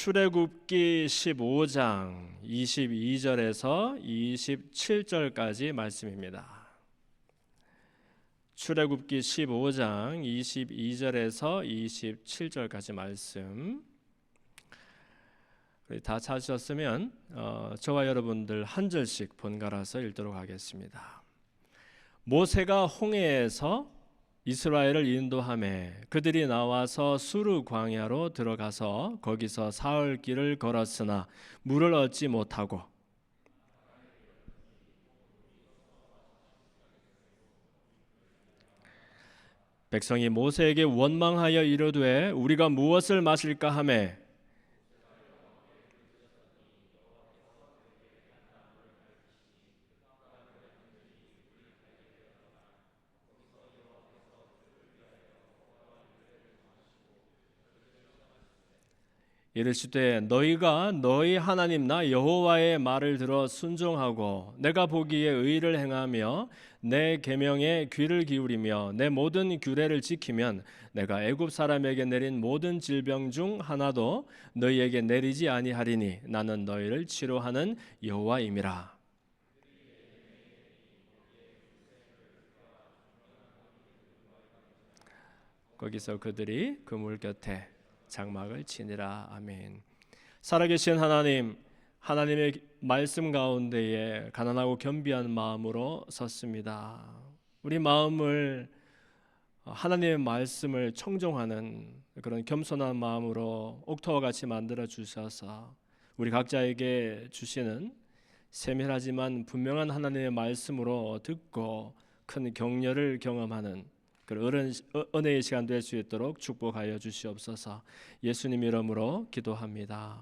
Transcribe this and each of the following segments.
출애굽기 15장 22절에서 27절까지 말씀입니다. 출애굽기 15장 22절에서 27절까지 말씀. 다 찾으셨으면 저와 여러분들 한 절씩 번갈아서 읽도록 하겠습니다. 모세가 홍해에서 이스라엘을 인도하매 그들이 나와서 수르 광야로 들어가서 거기서 사흘 길을 걸었으나 물을 얻지 못하고 백성이 모세에게 원망하여 이르되 우리가 무엇을 마실까 하매 이르시되 너희가 너희 하나님 나 여호와의 말을 들어 순종하고 내가 보기에 의를 행하며 내 계명에 귀를 기울이며 내 모든 규례를 지키면 내가 애굽 사람에게 내린 모든 질병 중 하나도 너희에게 내리지 아니하리니 나는 너희를 치료하는 여호와임이라. 거기서 그들이 그물 곁에 장막을 치니라. 아멘. 살아계신 하나님, 하나님의 말씀 가운데에 가난하고 겸비한 마음으로 섰습니다. 우리 마음을 하나님의 말씀을 청종하는 그런 겸손한 마음으로 옥토와 같이 만들어 주셔서 우리 각자에게 주시는 세밀하지만 분명한 하나님의 말씀으로 듣고 큰 격려를 경험하는 그런 은혜의 시간 될 수 있도록 축복하여 주시옵소서. 예수님 이름으로 기도합니다.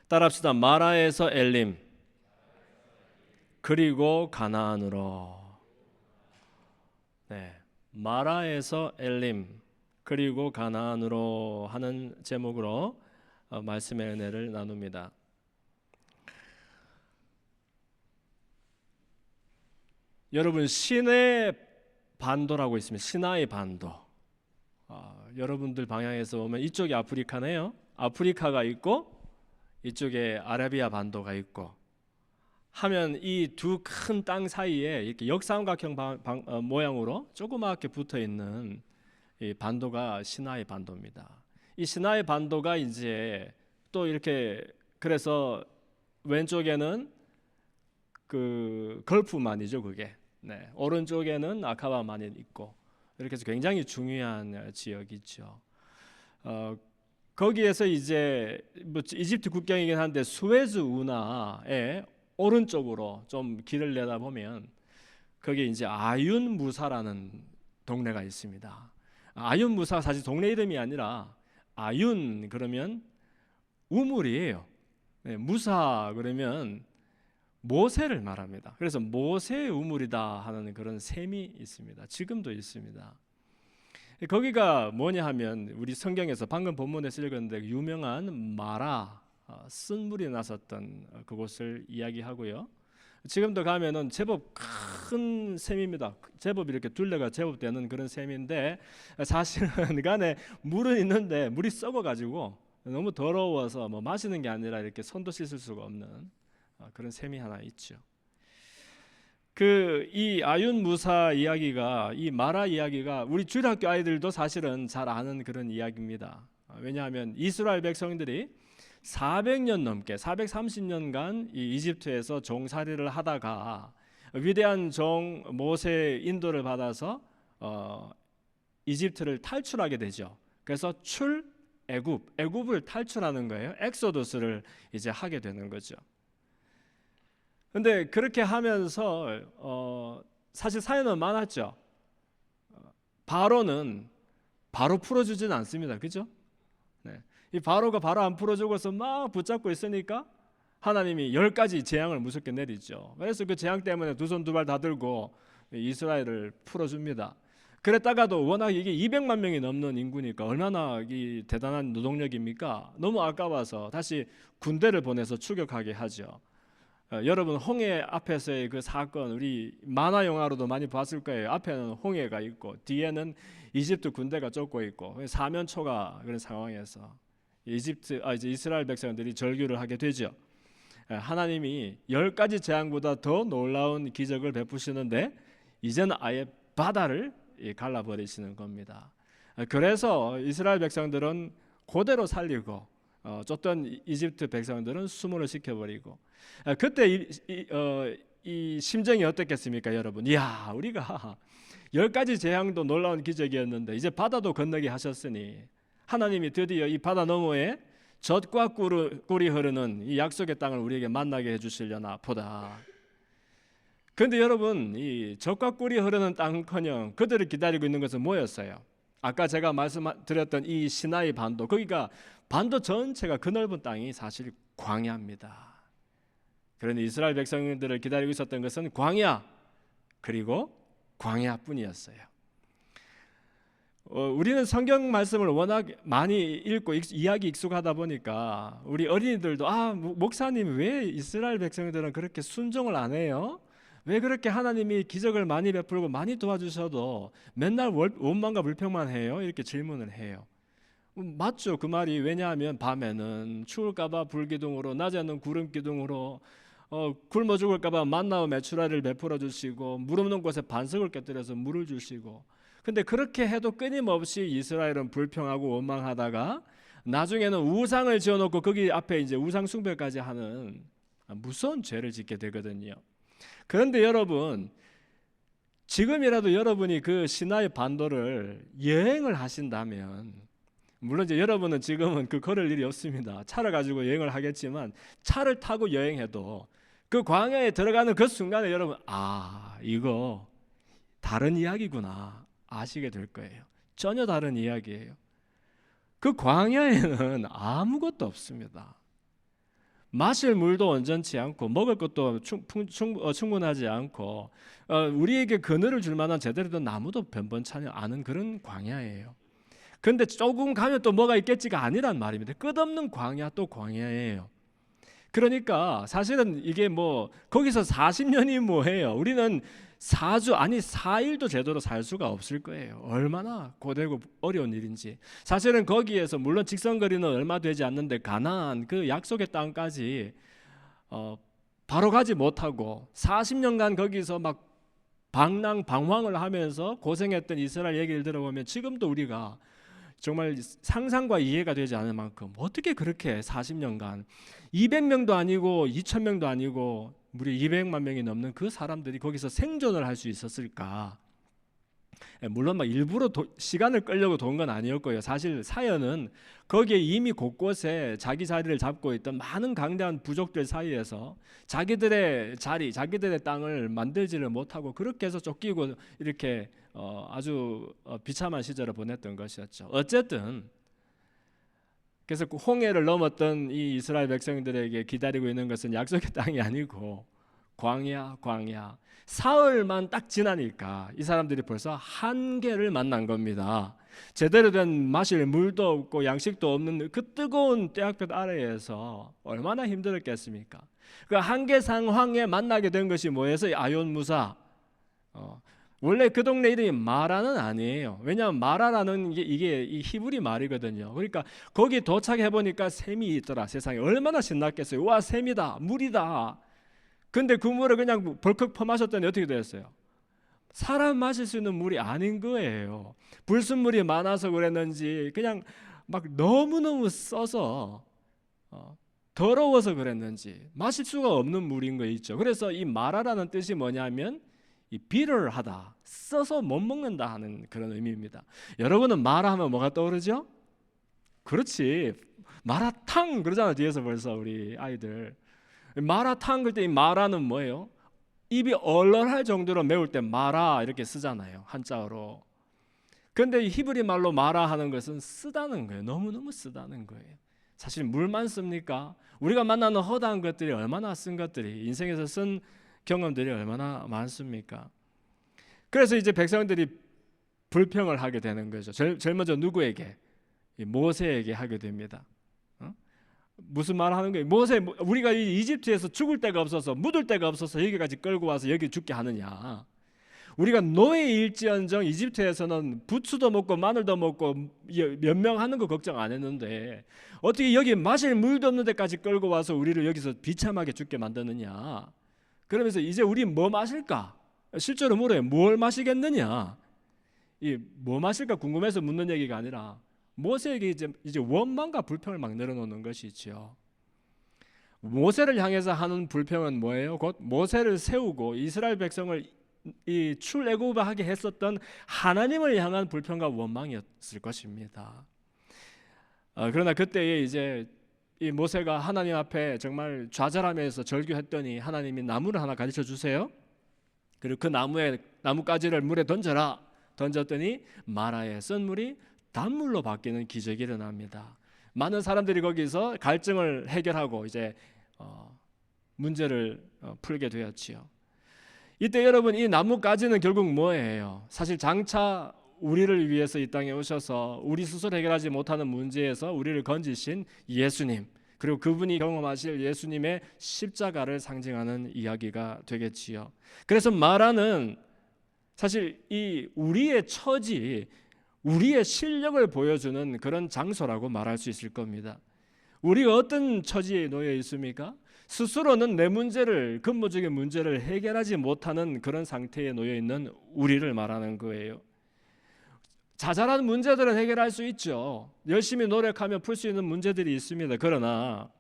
따라합시다. 마라에서 엘림 그리고 가나안으로. 네, 마라에서 엘림 그리고 가나안으로 하는 제목으로 말씀의 은혜를 나눕니다. 여러분 시내 반도라고 있습니다. 시나이 반도. 여러분들 방향에서 보면 이쪽이 아프리카네요. 아프리카가 있고 이쪽에 아라비아 반도가 있고 하면 이 두 큰 땅 사이에 이렇게 역삼각형 모양으로 조그맣게 붙어 있는 이 반도가 시나이 반도입니다. 이 시나이 반도가 이제 또 이렇게 그래서 왼쪽에는 그 걸프만이죠, 그게. 네, 오른쪽에는 아카바만이 있고 이렇게 해서 굉장히 중요한 지역이죠. 거기에서 이제 뭐 이집트 국경이긴 한데 수에즈 운하의 오른쪽으로 좀 길을 내다 보면 거기에 이제 아윤 무사라는 동네가 있습니다. 아윤 무사가 사실 동네 이름이 아니라 아윤 그러면 우물이에요. 네, 무사 그러면 모세를 말합니다. 그래서 모세의 우물이다 하는 그런 셈이 있습니다. 지금도 있습니다. 거기가 뭐냐 하면 우리 성경에서 방금 본문에서 읽었는데 유명한 마라 쓴물이 났었던 그곳을 이야기하고요. 지금도 가면은 제법 큰 셈입니다. 제법 이렇게 둘레가 제법 되는 그런 셈인데 사실은 간에 물은 있는데 물이 썩어가지고 너무 더러워서 뭐 마시는 게 아니라 이렇게 손도 씻을 수가 없는 그런 셈이 하나 있죠. 이 아윤 무사 이야기가 이 마라 이야기가 우리 주일학교 아이들도 사실은 잘 아는 그런 이야기입니다. 왜냐하면 이스라엘 백성들이 400년 넘게 430년간 이 이집트에서 종살이를 하다가 위대한 종 모세의 인도를 받아서 이집트를 탈출하게 되죠. 그래서 애굽을 탈출하는 거예요. 엑소더스를 이제 하게 되는 거죠. 근데 그렇게 하면서 사실 사연은 많았죠. 바로는 바로 풀어주지는 않습니다. 그죠? 네. 이 바로가 바로 안 풀어주고서 막 붙잡고 있으니까 하나님이 10가지 재앙을 무섭게 내리죠. 그래서 그 재앙 때문에 두 손 두 발 다 들고 이스라엘을 풀어줍니다. 그랬다가도 워낙 이게 200만 명이 넘는 인구니까 얼마나 이 대단한 노동력입니까? 너무 아까워서 다시 군대를 보내서 추격하게 하죠. 여러분 홍해 앞에서의 그 사건 우리 만화 영화로도 많이 봤을 거예요. 앞에는 홍해가 있고 뒤에는 이집트 군대가 쫓고 있고 사면초가 그런 상황에서 이제 이스라엘 백성들이 절규를 하게 되죠. 하나님이 10가지 재앙보다 더 놀라운 기적을 베푸시는데 이제는 아예 바다를 갈라버리시는 겁니다. 그래서 이스라엘 백성들은 그대로 살리고 쫓던 이집트 백성들은 수모를 시켜버리고, 그때 이 심정이 어떻겠습니까, 여러분? 이야, 우리가 10가지 재앙도 놀라운 기적이었는데 이제 바다도 건너게 하셨으니 하나님이 드디어 이 바다 너머에 젖과 꿀이 흐르는 이 약속의 땅을 우리에게 만나게 해주시려나 보다. 그런데 여러분, 이 젖과 꿀이 흐르는 땅커녕 그들을 기다리고 있는 것은 뭐였어요? 아까 제가 말씀드렸던 이 시나이 반도, 거기가 반도 전체가 그 넓은 땅이 사실 광야입니다. 그런데 이스라엘 백성들을 기다리고 있었던 것은 광야, 그리고 광야뿐이었어요. 우리는 성경 말씀을 워낙 많이 읽고 이야기 익숙하다 보니까 우리 어린이들도 목사님 왜 이스라엘 백성들은 그렇게 순종을 안 해요? 왜 그렇게 하나님이 기적을 많이 베풀고 많이 도와주셔도 맨날 원망과 불평만 해요? 이렇게 질문을 해요. 맞죠, 그 말이. 왜냐하면 밤에는 추울까봐 불기둥으로, 낮에는 구름기둥으로, 굶어 죽을까봐 만나와 메추라리를 베풀어 주시고, 물 없는 곳에 반석을 깨뜨려서 물을 주시고. 근데 그렇게 해도 끊임없이 이스라엘은 불평하고 원망하다가 나중에는 우상을 지어놓고 거기 앞에 이제 우상 숭배까지 하는 무서운 죄를 짓게 되거든요. 그런데 여러분, 지금이라도 여러분이 그 시나이 반도를 여행을 하신다면, 물론 이제 여러분은 지금은 그 걸을 일이 없습니다. 차를 가지고 여행을 하겠지만 차를 타고 여행해도 그 광야에 들어가는 그 순간에 여러분, 이거 다른 이야기구나 아시게 될 거예요. 전혀 다른 이야기예요. 그 광야에는 아무것도 없습니다. 마실 물도 온전치 않고 먹을 것도 충분하지 않고 우리에게 그늘을 줄 만한 제대로 된 나무도 변변치 않은 그런 광야예요. 근데 조금 가면 또 뭐가 있겠지가 아니란 말입니다. 끝없는 광야, 또 광야예요. 그러니까 사실은 이게 뭐 거기서 40년이 뭐예요? 우리는 4주 아니 4일도 제대로 살 수가 없을 거예요. 얼마나 고되고 어려운 일인지. 사실은 거기에서 물론 직선거리는 얼마 되지 않는데 가나안 그 약속의 땅까지 바로 가지 못하고 40년간 거기서 막 방황을 하면서 고생했던 이스라엘 얘기를 들어보면 지금도 우리가 정말 상상과 이해가 되지 않을 만큼 어떻게 그렇게 40년간 200명도 아니고 2000명도 아니고 무려 200만 명이 넘는 그 사람들이 거기서 생존을 할 수 있었을까? 물론 막 일부러 시간을 끌려고 돈 건 아니었고요. 사실 사연은 거기에 이미 곳곳에 자기 자리를 잡고 있던 많은 강대한 부족들 사이에서 자기들의 자리, 자기들의 땅을 만들지를 못하고 그렇게 해서 쫓기고 이렇게 아주 비참한 시절을 보냈던 것이었죠. 어쨌든 그래서 그 홍해를 넘었던 이 이스라엘 백성들에게 기다리고 있는 것은 약속의 땅이 아니고 광야. 사흘만 딱 지나니까 이 사람들이 벌써 한계를 만난 겁니다. 제대로 된 마실 물도 없고 양식도 없는 그 뜨거운 떼약볕 아래에서 얼마나 힘들었겠습니까? 그 한계 상황에 만나게 된 것이 뭐예요? 아yon 무사. 원래 그 동네 이름이 마라는 아니에요. 왜냐하면 마라라는 이게 이 히브리 말이거든요. 그러니까 거기 도착해 보니까 샘이 있더라. 세상에 얼마나 신났겠어요. 와, 샘이다, 물이다. 근데 그 물을 그냥 벌컥 퍼마셨더니 어떻게 됐어요? 사람 마실 수 있는 물이 아닌 거예요. 불순물이 많아서 그랬는지 그냥 막 너무너무 써서 더러워서 그랬는지 마실 수가 없는 물인 거 있죠. 그래서 이 마라라는 뜻이 뭐냐면 이 비럴하다, 써서 못 먹는다 하는 그런 의미입니다. 여러분은 마라 하면 뭐가 떠오르죠? 그렇지, 마라탕 그러잖아. 뒤에서 벌써 우리 아이들 마라탕 그럴 때 이 마라는 뭐예요? 입이 얼얼할 정도로 매울 때 마라 이렇게 쓰잖아요, 한자어로. 그런데 이 히브리 말로 마라 하는 것은 쓰다는 거예요. 너무너무 쓰다는 거예요. 사실 물만 씁니까? 우리가 만나는 허다한 것들이 얼마나 쓴 것들이, 인생에서 쓴 경험들이 얼마나 많습니까? 그래서 이제 백성들이 불평을 하게 되는 거죠. 제일 먼저 누구에게? 모세에게 하게 됩니다. 무슨 말 하는 거예요? 모세, 우리가 이집트에서 죽을 데가 없어서 묻을 데가 없어서 여기까지 끌고 와서 여기 죽게 하느냐? 우리가 노예일지언정 이집트에서는 부추도 먹고 마늘도 먹고 연명하는 거 걱정 안 했는데 어떻게 여기 마실 물도 없는 데까지 끌고 와서 우리를 여기서 비참하게 죽게 만드느냐. 그러면서 이제 우리 뭐 마실까? 실제로 물어요. 뭘 마시겠느냐? 이 뭐 마실까 궁금해서 묻는 얘기가 아니라 모세에게 이제 원망과 불평을 막 늘어놓는 것이죠. 모세를 향해서 하는 불평은 뭐예요? 곧 모세를 세우고 이스라엘 백성을 이 출애굽하게 했었던 하나님을 향한 불평과 원망이었을 것입니다. 그러나 그때에 이제 이 모세가 하나님 앞에 정말 좌절하면서 절규했더니 하나님이 나무를 하나 가르쳐 주세요. 그리고 그 나뭇가지를 물에 던져라. 던졌더니 마라의 쓴물이 단물로 바뀌는 기적이 일어납니다. 많은 사람들이 거기서 갈증을 해결하고 이제 문제를 풀게 되었지요. 이때 여러분 이 나뭇가지는 결국 뭐예요? 사실 장차 우리를 위해서 이 땅에 오셔서 우리 스스로 해결하지 못하는 문제에서 우리를 건지신 예수님, 그리고 그분이 경험하실 예수님의 십자가를 상징하는 이야기가 되겠지요. 그래서 마라는 사실 이 우리의 처지, 우리의 실력을 보여주는 그런 장소라고 말할 수 있을 겁니다. 우리가 어떤 처지에 놓여 있습니까? 스스로는 내 문제를, 근본적인 문제를 해결하지 못하는 그런 상태에 놓여 있는 우리를 말하는 거예요. 자잘한 문제들은 해결할 수 있죠. 열심히 노력하면 풀 수 있는 문제들이 있습니다. 그러나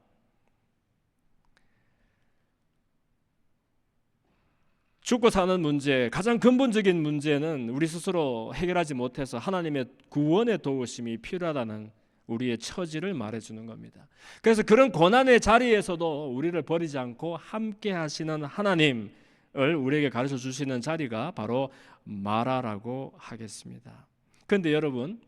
죽고 사는 문제, 가장 근본적인 문제는 우리 스스로 해결하지 못해서 하나님의 구원의 도우심이 필요하다는 우리의 처지를 말해주는 겁니다. 그래서 그런 고난의 자리에서도 우리를 버리지 않고 함께 하시는 하나님을 우리에게 가르쳐 주시는 자리가 바로 마라라고 하겠습니다. 그런데 여러분,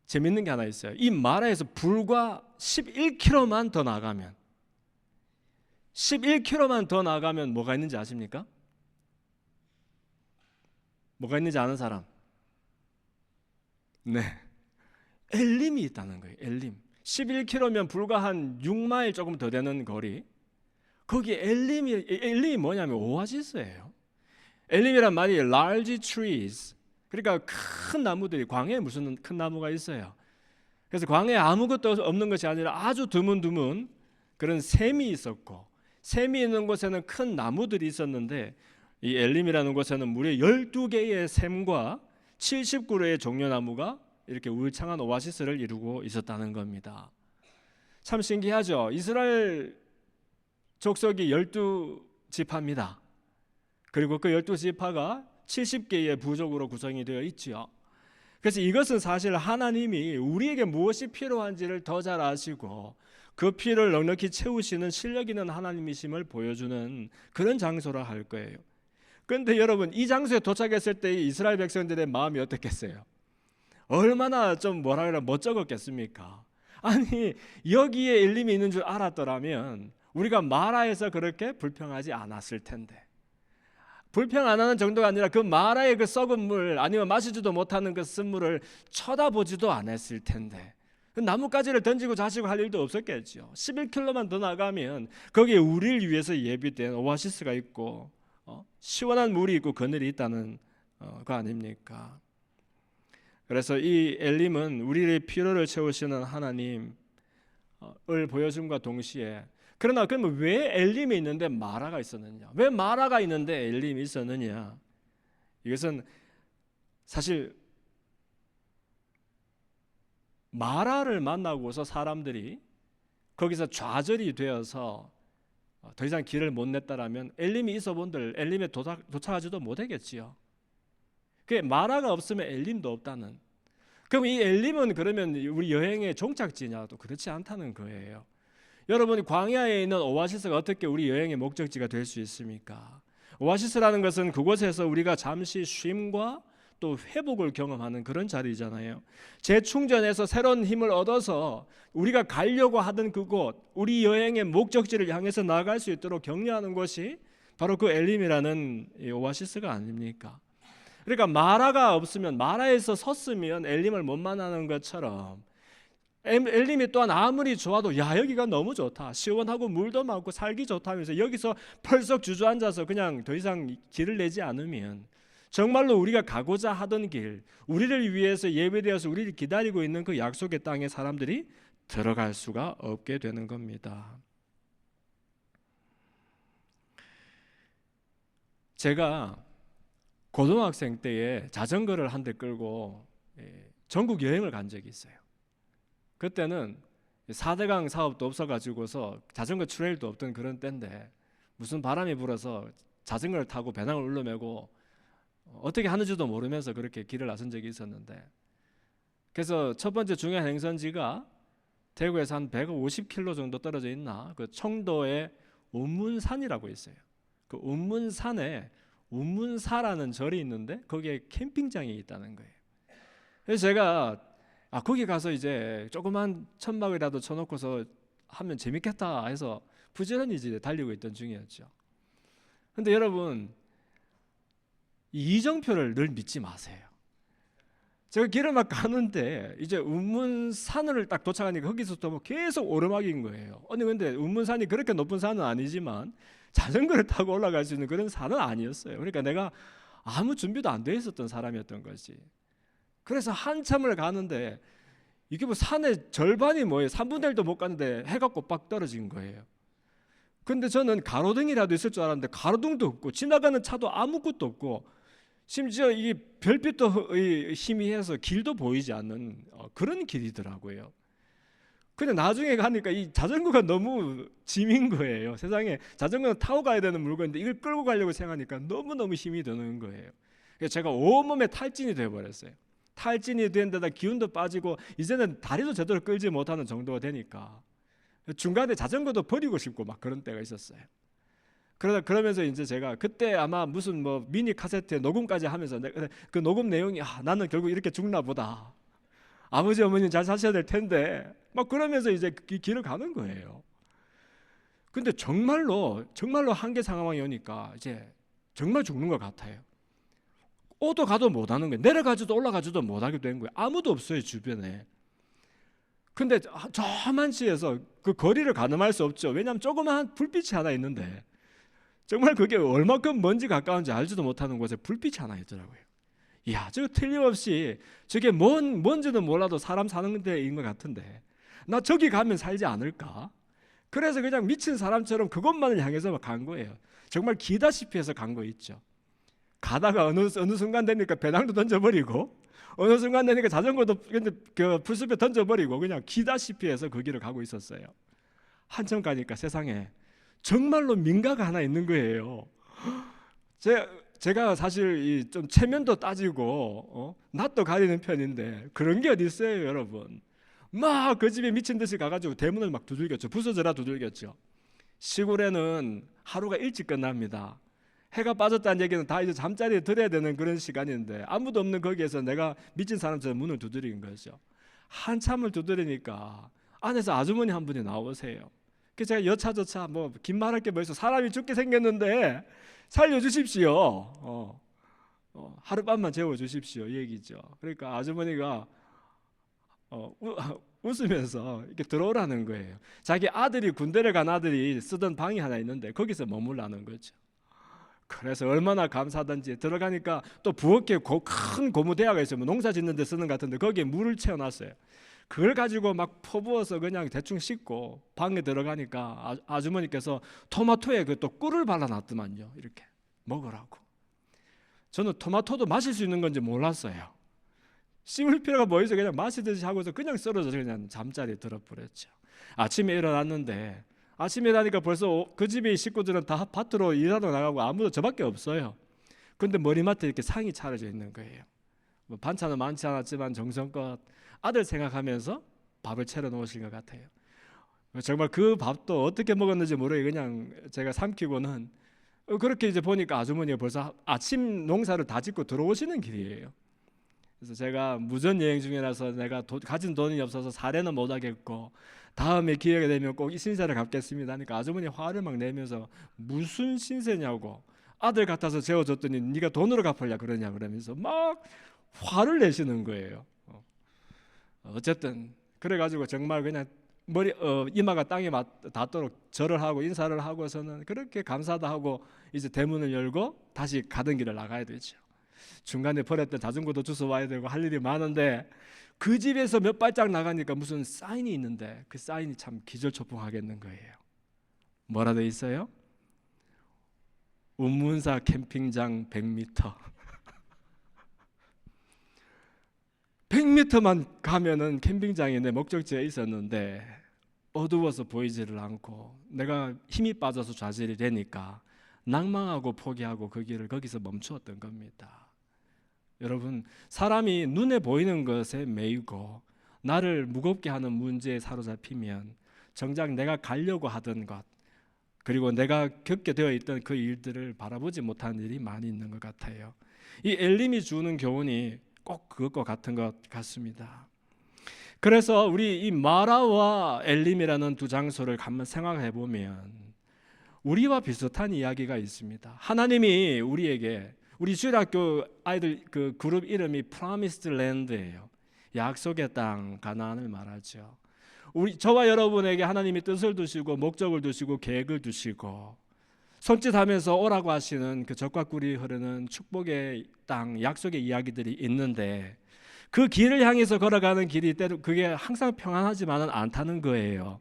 재밌는 게 하나 있어요. 이 마라에서 불과 11km만 더 나가면 11km만 더 나가면 뭐가 있는지 아십니까? 뭐가 있는지 아는 사람? 네, 엘림이 있다는 거예요. 엘림. 11km면 불과 한 6마일 조금 더 되는 거리. 거기 엘림이 뭐냐면 오아시스예요. 엘림이란 말이 large trees. 그러니까 큰 나무들이, 광야에 무슨 큰 나무가 있어요. 그래서 광야에 아무것도 없는 것이 아니라 아주 드문드문 그런 샘이 있었고, 샘이 있는 곳에는 큰 나무들이 있었는데 이 엘림이라는 곳에는 무려 12개의 샘과 70그루의 종려나무가 이렇게 울창한 오아시스를 이루고 있었다는 겁니다. 참 신기하죠. 이스라엘 족속이 12지파입니다. 그리고 그 12지파가 70개의 부족으로 구성이 되어 있지요. 그래서 이것은 사실 하나님이 우리에게 무엇이 필요한지를 더 잘 아시고 그 필요를 넉넉히 채우시는 실력 있는 하나님이심을 보여주는 그런 장소라 할 거예요. 그런데 여러분, 이 장소에 도착했을 때 이스라엘 백성들의 마음이 어떻겠어요? 얼마나 좀 뭐라 그래 멋쩍었겠습니까? 아니, 여기에 엘림이 있는 줄 알았더라면 우리가 마라에서 그렇게 불평하지 않았을 텐데, 불평 안 하는 정도가 아니라 그 마라의 그 썩은 물, 아니면 마시지도 못하는 그 쓴물을 쳐다보지도 않았을 텐데, 나뭇가지를 던지고 자시고 할 일도 없었겠죠. 11km만 더 나가면 거기에 우리를 위해서 예비된 오아시스가 있고 시원한 물이 있고 그늘이 있다는 거 아닙니까? 그래서 이 엘림은 우리의 필요를 채우시는 하나님을 보여줌과 동시에, 그러나 그러면 왜 엘림이 있는데 마라가 있었느냐? 왜 마라가 있는데 엘림이 있었느냐? 이것은 사실 마라를 만나고서 사람들이 거기서 좌절이 되어서 더 이상 길을 못 냈다라면 엘림이 있어본들 엘림에 도착하지도 못하겠지요. 그게 마라가 없으면 엘림도 없다는. 그럼 이 엘림은 그러면 우리 여행의 종착지냐도 그렇지 않다는 거예요. 여러분이 광야에 있는 오아시스가 어떻게 우리 여행의 목적지가 될 수 있습니까? 오아시스라는 것은 그곳에서 우리가 잠시 쉼과 또 회복을 경험하는 그런 자리잖아요. 재충전해서 새로운 힘을 얻어서 우리가 가려고 하던 그곳, 우리 여행의 목적지를 향해서 나아갈 수 있도록 격려하는 것이 바로 그 엘림이라는 오아시스가 아닙니까? 그러니까 마라가 없으면, 마라에서 섰으면 엘림을 못 만나는 것처럼 엘림이 또한 아무리 좋아도 야 여기가 너무 좋다, 시원하고 물도 많고 살기 좋다면서 여기서 펄썩 주저앉아서 그냥 더 이상 길을 내지 않으면 정말로 우리가 가고자 하던 길, 우리를 위해서 예배되어서 우리를 기다리고 있는 그 약속의 땅에 사람들이 들어갈 수가 없게 되는 겁니다. 제가 고등학생 때에 자전거를 한 대 끌고 전국 여행을 간 적이 있어요. 그때는 4대강 사업도 없어가지고서 자전거 트레일도 없던 그런 때인데 무슨 바람이 불어서 자전거를 타고 배낭을 울려매고 어떻게 하는지도 모르면서 그렇게 길을 나선 적이 있었는데, 그래서 첫 번째 중요한 행선지가 대구에서 한 150km 정도 떨어져 있나 그 청도의 운문산이라고 있어요. 그 운문산에 운문사라는 절이 있는데 거기에 캠핑장이 있다는 거예요. 그래서 제가 거기 가서 이제 조그만 천막이라도 쳐놓고서 하면 재밌겠다 해서 부지런히 이제 달리고 있던 중이었죠. 근데 여러분, 이 이정표를 늘 믿지 마세요. 제가 길을 막 가는데 이제 운문산을 딱 도착하니까 거기서부터 뭐 계속 오르막인 거예요. 아니 근데 운문산이 그렇게 높은 산은 아니지만 자전거를 타고 올라갈 수 있는 그런 산은 아니었어요. 그러니까 내가 아무 준비도 안 돼 있었던 사람이었던 거지. 그래서 한참을 가는데 이게 뭐 산의 절반이 뭐예요? 3분의 1도 못 갔는데 해가 꼬박 떨어진 거예요. 근데 저는 가로등이라도 있을 줄 알았는데 가로등도 없고 지나가는 차도 아무것도 없고 심지어 이 별빛도 희미해서 길도 보이지 않는 그런 길이더라고요. 근데 나중에 가니까 이 자전거가 너무 짐인 거예요. 세상에 자전거는 타고 가야 되는 물건인데 이걸 끌고 가려고 생각하니까 너무너무 힘이 드는 거예요. 그래서 제가 온몸에 탈진이 되어버렸어요. 탈진이 된 데다 기운도 빠지고 이제는 다리도 제대로 끌지 못하는 정도가 되니까 중간에 자전거도 버리고 싶고 막 그런 때가 있었어요. 그러면서 이제 제가 그때 아마 무슨 뭐 미니 카세트에 녹음까지 하면서 그 녹음 내용이 나는 결국 이렇게 죽나 보다. 아버지 어머니 잘 사셔야 될 텐데 막 그러면서 이제 그 길을 가는 거예요. 근데 정말로 한계 상황이 오니까 이제 정말 죽는 것 같아요. 오도 가도 못 하는 거예요. 내려가지도 올라가지도 못 하게 된 거예요. 아무도 없어요 주변에. 근데 저만치에서 그 거리를 가늠할 수 없죠. 왜냐하면 조그마한 불빛이 하나 있는데 정말 그게 얼마큼 먼지 가까운지 알지도 못하는 곳에 불빛이 하나 있더라고요. 이야, 저거 틀림없이 저게 뭔지는 몰라도 사람 사는 데인 것 같은데 나 저기 가면 살지 않을까? 그래서 그냥 미친 사람처럼 그것만을 향해서 간 거예요. 정말 기다시피 해서 간 거 있죠. 가다가 어느 순간 되니까 배낭도 던져버리고 어느 순간 되니까 자전거도 그 풀숲에 던져버리고 그냥 기다시피 해서 그 길을 가고 있었어요. 한참 가니까 세상에 정말로 민가가 하나 있는 거예요. 제가 사실 좀 체면도 따지고 낯도 가리는 편인데 그런 게 어디 있어요, 여러분. 막 그 집에 미친 듯이 가가지고 대문을 막 두들겼죠. 부서져라 두들겼죠. 시골에는 하루가 일찍 끝납니다. 해가 빠졌다는 얘기는 다 이제 잠자리에 들어야 되는 그런 시간인데 아무도 없는 거기에서 내가 미친 사람처럼 문을 두드린 거죠. 한참을 두드리니까 안에서 아주머니 한 분이 나오세요. 그래서 제가 여차저차 뭐 긴 말할 게 뭐 있어, 사람이 죽게 생겼는데 살려주십시오. 하룻밤만 재워주십시오 이 얘기죠. 그러니까 아주머니가 웃으면서 이렇게 들어오라는 거예요. 자기 아들이 군대를 간 아들이 쓰던 방이 하나 있는데 거기서 머물라는 거죠. 그래서 얼마나 감사하던지 들어가니까 또 부엌에 큰 고무대야가 있어요. 뭐 농사 짓는 데 쓰는 것 같은데 거기에 물을 채워놨어요. 그걸 가지고 막 퍼부어서 그냥 대충 씻고 방에 들어가니까 아주머니께서 토마토에 그 또 꿀을 발라놨더만요. 이렇게 먹으라고. 저는 토마토도 마실 수 있는 건지 몰랐어요. 씹을 필요가 뭐 있어, 그냥 마시듯이 하고서 그냥 썰어서 그냥 잠자리에 들어버렸죠. 아침에 일어났는데 아침에 일어나니까 벌써 그 집의 식구들은 다 밭으로 일하러 나가고 아무도 저밖에 없어요. 근데 머리맡에 이렇게 상이 차려져 있는 거예요. 뭐 반찬은 많지 않았지만 정성껏 아들 생각하면서 밥을 차려 놓으신 것 같아요. 정말 그 밥도 어떻게 먹었는지 모르게 그냥 제가 삼키고는 그렇게 이제 보니까 아주머니가 벌써 아침 농사를 다 짓고 들어오시는 길이에요. 그래서 제가 무전 여행 중이라서 내가 가진 돈이 없어서 사례는 못 하겠고 다음에 기회가 되면 꼭 이 신세를 갚겠습니다 하니까 아주머니 화를 막 내면서 무슨 신세냐고, 아들 같아서 재워줬더니 네가 돈으로 갚으려 그러냐 그러면서 막 화를 내시는 거예요. 어쨌든 그래가지고 정말 그냥 머리 이마가 땅에 닿도록 절을 하고 인사를 하고서는 그렇게 감사도 하고 이제 대문을 열고 다시 가던 길을 나가야 되죠. 중간에 버렸던 자전거도 주워 와야 되고 할 일이 많은데 그 집에서 몇 발짝 나가니까 무슨 사인이 있는데 그 사인이 참 기절초풍하겠는 거예요. 뭐라 돼 있어요? 운문사 캠핑장 100m. 100m만 가면은 캠핑장이 내 목적지에 있었는데 어두워서 보이지를 않고 내가 힘이 빠져서 좌절이 되니까 낭망하고 포기하고 그 길을 거기서 멈추었던 겁니다. 여러분, 사람이 눈에 보이는 것에 매이고 나를 무겁게 하는 문제에 사로잡히면 정작 내가 가려고 하던 것 그리고 내가 겪게 되어 있던 그 일들을 바라보지 못하는 일이 많이 있는 것 같아요. 이 엘림이 주는 교훈이 꼭 그것과 같은 것 같습니다. 그래서 우리 이 마라와 엘림이라는 두 장소를 한번 생각해 보면 우리와 비슷한 이야기가 있습니다. 하나님이 우리에게 우리 주일학교 아이들 그 그룹 이름이 Promised Land예요. 약속의 땅 가나안을 말하죠. 저와 여러분에게 하나님이 뜻을 두시고 목적을 두시고 계획을 두시고 손짓하면서 오라고 하시는 그 적과 꿀이 흐르는 축복의 땅, 약속의 이야기들이 있는데 그 길을 향해서 걸어가는 길이 때로 그게 항상 평안하지만은 않다는 거예요.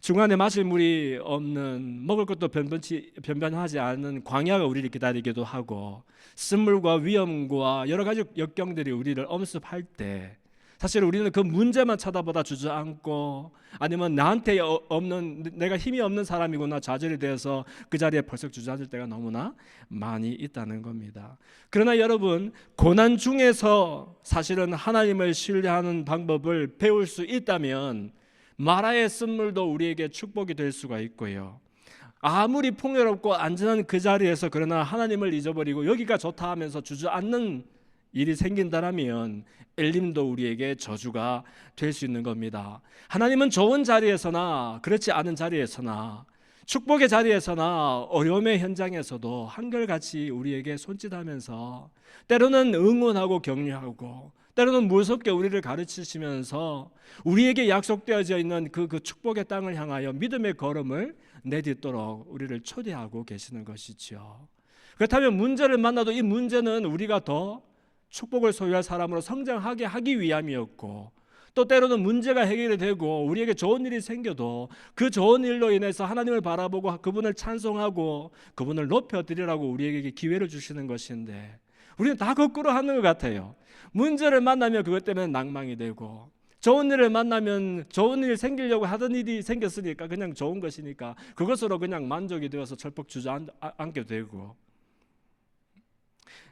중간에 마실 물이 없는 먹을 것도 변변하지 않은 광야가 우리를 기다리기도 하고 쓴물과 위험과 여러 가지 역경들이 우리를 엄습할 때 사실 우리는 그 문제만 쳐다보다 주저앉고 아니면 나한테 없는 내가 힘이 없는 사람이구나 좌절이 되어서 그 자리에 벌써 주저앉을 때가 너무나 많이 있다는 겁니다. 그러나 여러분 고난 중에서 사실은 하나님을 신뢰하는 방법을 배울 수 있다면 마라의 쓴물도 우리에게 축복이 될 수가 있고요. 아무리 풍요롭고 안전한 그 자리에서 그러나 하나님을 잊어버리고 여기가 좋다 하면서 주저앉는 일이 생긴다면 엘림도 우리에게 저주가 될 수 있는 겁니다. 하나님은 좋은 자리에서나 그렇지 않은 자리에서나 축복의 자리에서나 어려움의 현장에서도 한결같이 우리에게 손짓하면서 때로는 응원하고 격려하고 때로는 무섭게 우리를 가르치시면서 우리에게 약속되어져 있는 그 축복의 땅을 향하여 믿음의 걸음을 내딛도록 우리를 초대하고 계시는 것이죠. 그렇다면 문제를 만나도 이 문제는 우리가 더 축복을 소유할 사람으로 성장하게 하기 위함이었고 또 때로는 문제가 해결이 되고 우리에게 좋은 일이 생겨도 그 좋은 일로 인해서 하나님을 바라보고 그분을 찬송하고 그분을 높여드리라고 우리에게 기회를 주시는 것인데 우리는 다 거꾸로 하는 것 같아요. 문제를 만나면 그것 때문에 낭망이 되고 좋은 일을 만나면 좋은 일 생기려고 하던 일이 생겼으니까 그냥 좋은 것이니까 그것으로 그냥 만족이 되어서 철퍽 주저앉게 되고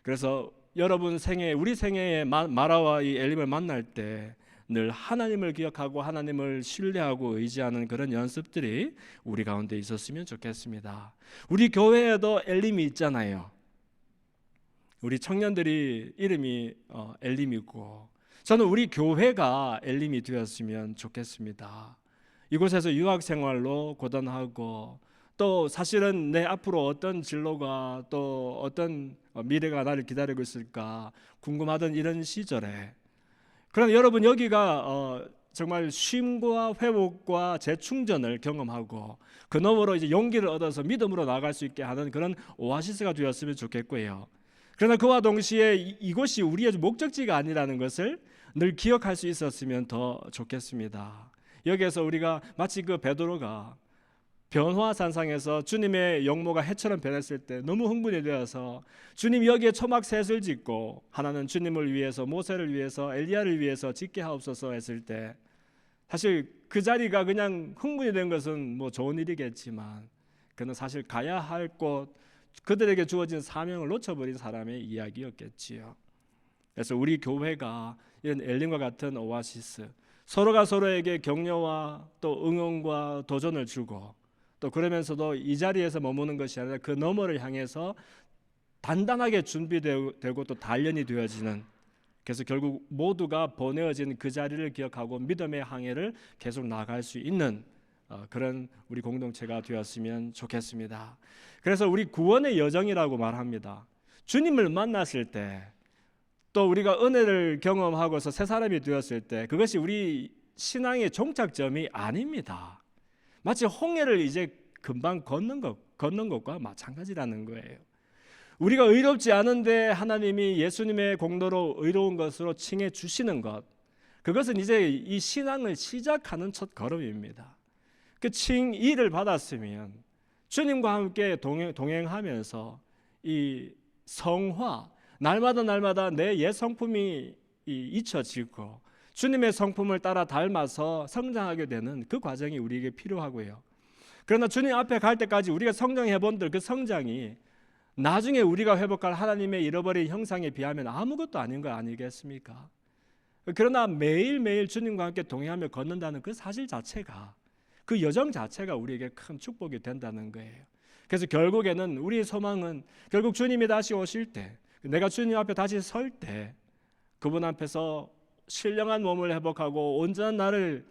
그래서 여러분 생애 우리 생애에 마라와 이 엘림을 만날 때 늘 하나님을 기억하고 하나님을 신뢰하고 의지하는 그런 연습들이 우리 가운데 있었으면 좋겠습니다. 우리 교회에도 엘림이 있잖아요. 우리 청년들이 이름이 엘림이고 저는 우리 교회가 엘림이 되었으면 좋겠습니다. 이곳에서 유학생활로 고단하고 또 사실은 내 앞으로 어떤 진로가 또 어떤 미래가 나를 기다리고 있을까 궁금하던 이런 시절에 그러나 여러분 여기가 정말 쉼과 회복과 재충전을 경험하고 그 너머로 이제 용기를 얻어서 믿음으로 나아갈 수 있게 하는 그런 오아시스가 되었으면 좋겠고요. 그러나 그와 동시에 이곳이 우리의 목적지가 아니라는 것을 늘 기억할 수 있었으면 더 좋겠습니다. 여기에서 우리가 마치 그 베드로가 변화산상에서 주님의 용모가 해처럼 변했을 때 너무 흥분이 되어서 주님 여기에 초막 셋을 짓고 하나는 주님을 위해서 모세를 위해서 엘리야를 위해서 짓게 하옵소서 했을 때 사실 그 자리가 그냥 흥분이 된 것은 뭐 좋은 일이겠지만 그는 사실 가야 할 곳 그들에게 주어진 사명을 놓쳐버린 사람의 이야기였겠지요. 그래서 우리 교회가 이런 엘림과 같은 오아시스 서로가 서로에게 격려와 또 응원과 도전을 주고 또 그러면서도 이 자리에서 머무는 것이 아니라 그 너머를 향해서 단단하게 준비되고 또 단련이 되어지는 그래서 결국 모두가 보내어진 그 자리를 기억하고 믿음의 항해를 계속 나아갈 수 있는 그런 우리 공동체가 되었으면 좋겠습니다. 그래서 우리 구원의 여정이라고 말합니다. 주님을 만났을 때 또 우리가 은혜를 경험하고서 새 사람이 되었을 때 그것이 우리 신앙의 종착점이 아닙니다. 마치 홍해를 이제 금방 걷는 것과 마찬가지라는 거예요. 우리가 의롭지 않은데 하나님이 예수님의 공로로 의로운 것으로 칭해 주시는 것, 그것은 이제 이 신앙을 시작하는 첫 걸음입니다. 그 칭의를 받았으면 주님과 함께 동행하면서 이 성화, 날마다 내 옛 성품이 잊혀지고 주님의 성품을 따라 닮아서 성장하게 되는 그 과정이 우리에게 필요하고요. 그러나 주님 앞에 갈 때까지 우리가 성장해 본들 그 성장이 나중에 우리가 회복할 하나님의 잃어버린 형상에 비하면 아무것도 아닌 거 아니겠습니까? 그러나 매일매일 주님과 함께 동행하며 걷는다는 그 사실 자체가, 그 여정 자체가 우리에게 큰 축복이 된다는 거예요. 그래서 결국에는 우리의 소망은 결국 주님이 다시 오실 때, 내가 주님 앞에 다시 설 때 그분 앞에서 신령한 몸을 회복하고 온전한 나를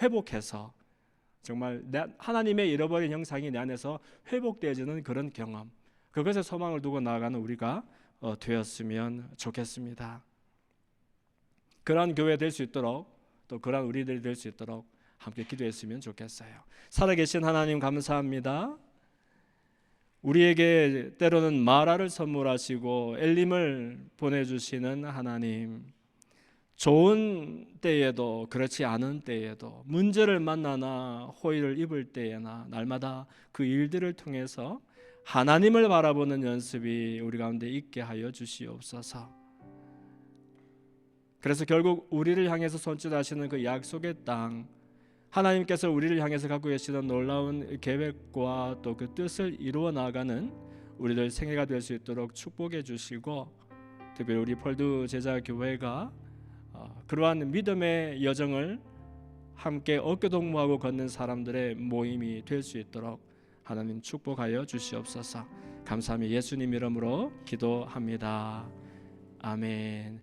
회복해서 정말 하나님의 잃어버린 형상이 내 안에서 회복되어지는 그런 경험, 그것에 소망을 두고 나아가는 우리가 되었으면 좋겠습니다. 그러한 교회 될 수 있도록, 또 그러한 우리들이 될 수 있도록 함께 기도했으면 좋겠어요. 살아계신 하나님 감사합니다. 우리에게 때로는 마라를 선물하시고 엘림을 보내주시는 하나님, 좋은 때에도 그렇지 않은 때에도 문제를 만나나 호의를 입을 때에나 날마다 그 일들을 통해서 하나님을 바라보는 연습이 우리 가운데 있게 하여 주시옵소서. 그래서 결국 우리를 향해서 손짓하시는 그 약속의 땅, 하나님께서 우리를 향해서 갖고 계시는 놀라운 계획과 또 그 뜻을 이루어 나가는 우리들 생애가 될 수 있도록 축복해 주시고, 특별히 우리 폴드 제자교회가 그러한 믿음의 여정을 함께 어깨동무하고 걷는 사람들의 모임이 될 수 있도록 하나님 축복하여 주시옵소서. 감사하며 예수님 이름으로 기도합니다. 아멘.